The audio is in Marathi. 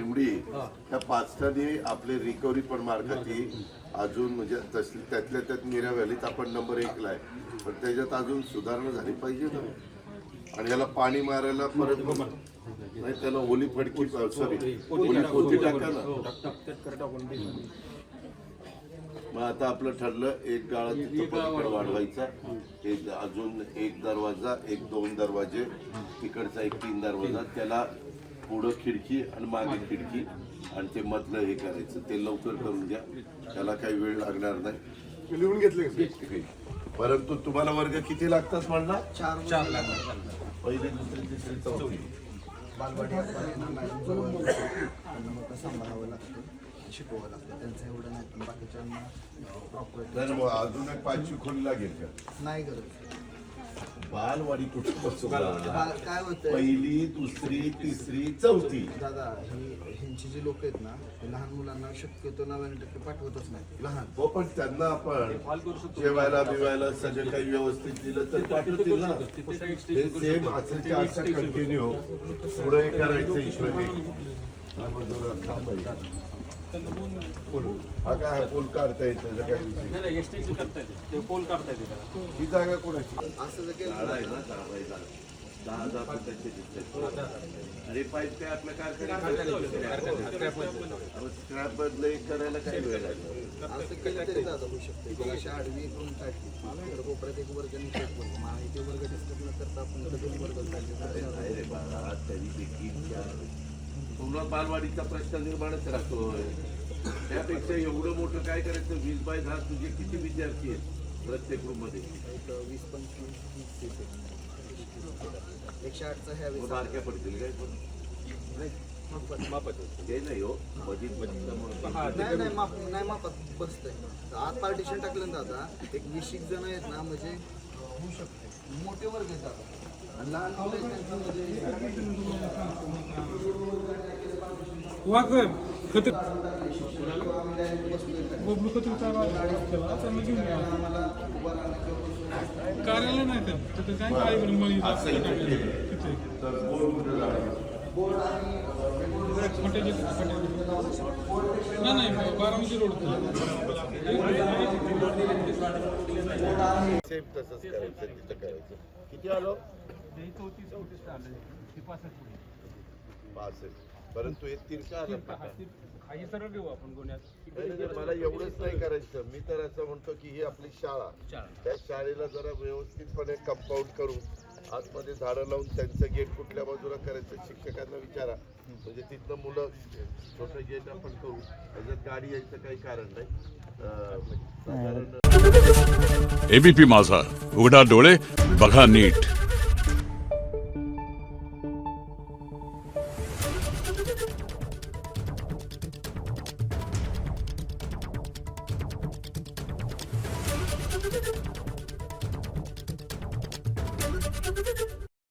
एमडी त्या पाचटाने आपले रिकव्हरी पण मार्गाची अजून म्हणजे तसली त्यातल्या त्यात मीरा व्हॅलीत आपण नंबर 1 ला आहे, पण त्याच्यात अजून सुधारणा झाली पाहिजे ना. आणि याला पाणी मारायला परत नाही, त्याला ओली फडकी सॉरी ओली पोती टाका ना. मग आता आपलं ठरलं एक गाळा तिथं वाढवायचा, एक अजून एक दरवाजा, एक 2 दरवाजे, तिकडचा एक 3 दरवाजा, त्याला पुढं खिडकी आणि मागे खिडकी आणि ते मधलं हे करायचं. ते लवकर करून द्या, त्याला काही वेळ लागणार नाही. लिहून घेतले. परंतु तुम्हाला वर्ग किती लागतात म्हणला? 4 लागतात. पहिली, दुसरी, तिसरी, चौथी. बालवाडी सांभाळावं लागतं, शिकवावं लागतं. त्यांचं एवढं नाही, पण बाकीच्यांना मग अजून एक 5वी खोली लागेल का? नाही गरज. बालवाडी कुठं काय होतं, पहिली, दुसरी, तिसरी, चौथी. दादा ह्यांची जी लोक आहेत ना, लहान मुलांना शक्यतो 99% पाठवतच नाही. लहान हो, पण त्यांना आपण जेवायला बिवायला सगळं काही व्यवस्थित दिलं तर पाठवतील ना. हे सेम असं कंटिन्यू पुढे करायचं. ईश्वरी हा काय पोल काढता येत ही जागा कोणाची? असं जर केलं आहे ना 10,000 फुटाची दिसते. आणि पाईप काय आपल्या स्क्रॅप बदल करायला काही वेळ लागतो. असं केलं तरी दादा होऊ शकते. अशा आडवी करून टाकली कोपऱ्यात एक वर्ग निघतो, माहिती वर्ग डिस्टर्ब न करता आपण 2 वर्ग नाही रे बाळा, तरी देखील पुन्हा बालवाडीचा प्रश्न निर्माणच राहतोय. त्यापेक्षा एवढं मोठं काय करायचं? 20 बाय 10 तुझे किती विद्यार्थी आहेत प्रत्येक रूम मध्ये? 20-25 108चा ह्या बारक्या पडतील काय? पण ते नाही हो, मधीत नाही मापात बसतंय. आत पार्टिशन टाकलं ना दादा, एक 20 जण आहेत ना, म्हणजे होऊ शकते. मोठे वर्ग आहेत दादा, आणि लहान मुलं आहेत कार्यालय नाही तर काय नाही 12 रोड सेम तसंच करायचं, तिथं करायचं. किती आलो? 65. परंतु हे तिरका सरळ घेऊ आपण गुन्ह्यात. मला एवढंच नाही करायचं. मी तर असं म्हणतो की ही आपली शाळा, त्या शाळेला जरा व्यवस्थितपणे कंपाऊंड करून आतमध्ये झाडं लावून त्यांचं गेट कुठल्या बाजूला करायचं शिक्षकांना विचारा. म्हणजे तिथनं मुलं छोटं गेट आपण करू, त्याच्यात गाडी यायचं काही कारण नाही. एबीपी माझा, उघडा डोळे बघा नीट. Thank you.